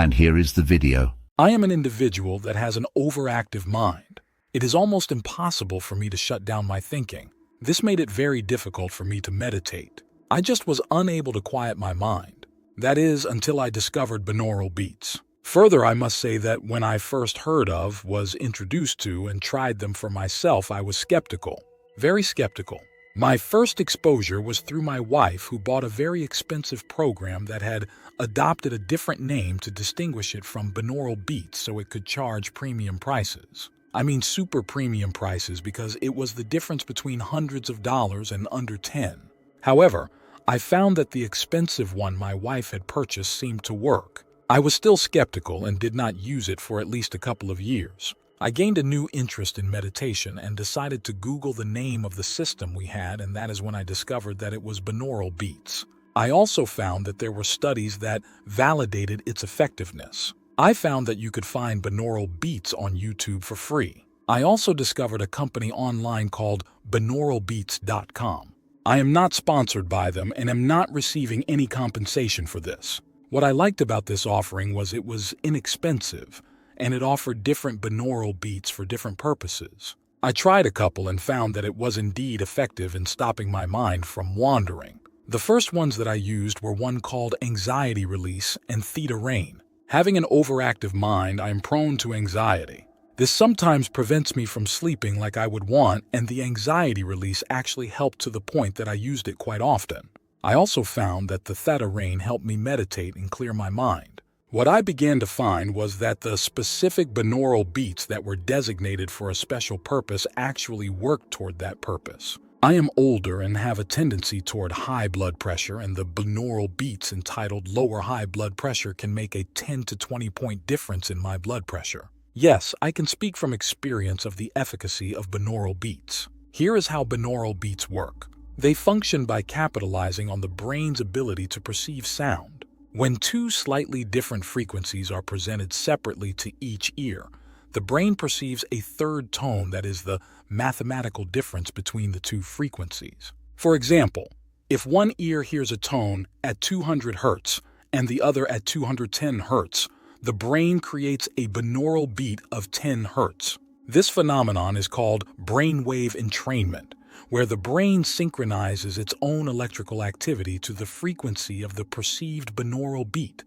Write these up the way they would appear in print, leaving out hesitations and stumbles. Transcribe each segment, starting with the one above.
And here is the video. I am an individual that has an overactive mind. It is almost impossible for me to shut down my thinking. This made it very difficult for me to meditate. I just was unable to quiet my mind. That is, until I discovered binaural beats. Further, I must say that when I first heard of, was introduced to, and tried them for myself, I was skeptical. Very skeptical. My first exposure was through my wife, who bought a very expensive program that had adopted a different name to distinguish it from binaural beats so it could charge premium prices. I mean super premium prices, because it was the difference between hundreds of dollars and under 10. However, I found that the expensive one my wife had purchased seemed to work. I was still skeptical and did not use it for at least a couple of years. I gained a new interest in meditation and decided to Google the name of the system we had, and that is when I discovered that it was binaural beats. I also found that there were studies that validated its effectiveness. I found that you could find binaural beats on YouTube for free. I also discovered a company online called binauralbeats.com. I am not sponsored by them and am not receiving any compensation for this. What I liked about this offering was it was inexpensive, and it offered different binaural beats for different purposes. I tried a couple and found that it was indeed effective in stopping my mind from wandering. The first ones that I used were one called Anxiety Release and Theta Rain. Having an overactive mind, I am prone to anxiety. This sometimes prevents me from sleeping like I would want, and the Anxiety Release actually helped to the point that I used it quite often. I also found that the Theta Rain helped me meditate and clear my mind. What I began to find was that the specific binaural beats that were designated for a special purpose actually worked toward that purpose. I am older and have a tendency toward high blood pressure, and the binaural beats entitled Lower High Blood Pressure can make a 10 to 20 point difference in my blood pressure. Yes, I can speak from experience of the efficacy of binaural beats. Here is how binaural beats work. They function by capitalizing on the brain's ability to perceive sound. When two slightly different frequencies are presented separately to each ear, the brain perceives a third tone that is the mathematical difference between the two frequencies. For example, if one ear hears a tone at 200 Hz and the other at 210 Hz, the brain creates a binaural beat of 10 Hz. This phenomenon is called brainwave entrainment, where the brain synchronizes its own electrical activity to the frequency of the perceived binaural beat.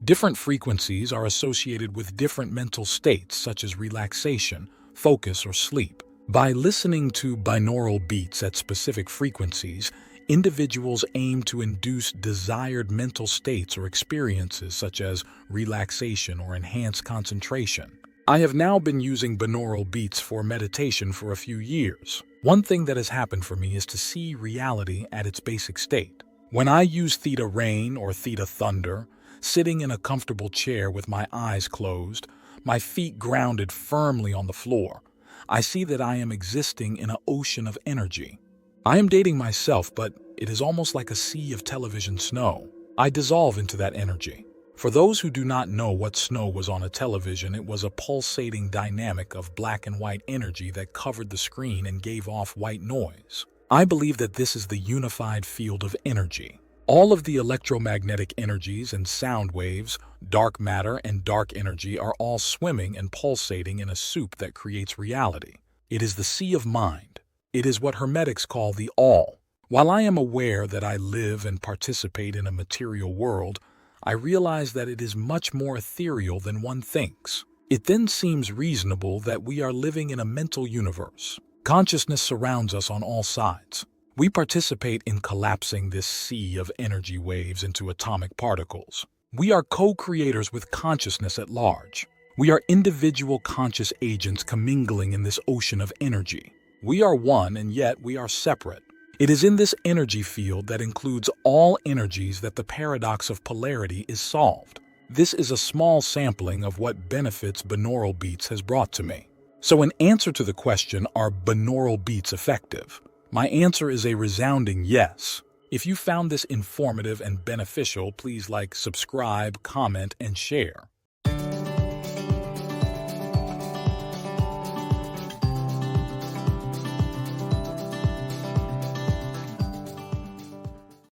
Different frequencies are associated with different mental states, such as relaxation, focus, or sleep. By listening to binaural beats at specific frequencies, individuals aim to induce desired mental states or experiences such as relaxation or enhanced concentration. I have now been using binaural beats for meditation for a few years. One thing that has happened for me is to see reality at its basic state. When I use Theta Rain or Theta Thunder, sitting in a comfortable chair with my eyes closed, my feet grounded firmly on the floor, I see that I am existing in an ocean of energy. I am dating myself, but it is almost like a sea of television snow. I dissolve into that energy. For those who do not know what snow was on a television, it was a pulsating dynamic of black and white energy that covered the screen and gave off white noise. I believe that this is the unified field of energy. All of the electromagnetic energies and sound waves, dark matter and dark energy are all swimming and pulsating in a soup that creates reality. It is the sea of mind. It is what Hermetics call the all. While I am aware that I live and participate in a material world, I realize that it is much more ethereal than one thinks. It then seems reasonable that we are living in a mental universe. Consciousness surrounds us on all sides. We participate in collapsing this sea of energy waves into atomic particles. We are co-creators with consciousness at large. We are individual conscious agents commingling in this ocean of energy. We are one, and yet we are separate. It is in this energy field that includes all energies that the paradox of polarity is solved. This is a small sampling of what benefits binaural beats has brought to me. So in answer to the question, are binaural beats effective? My answer is a resounding yes. If you found this informative and beneficial, please like, subscribe, comment, and share.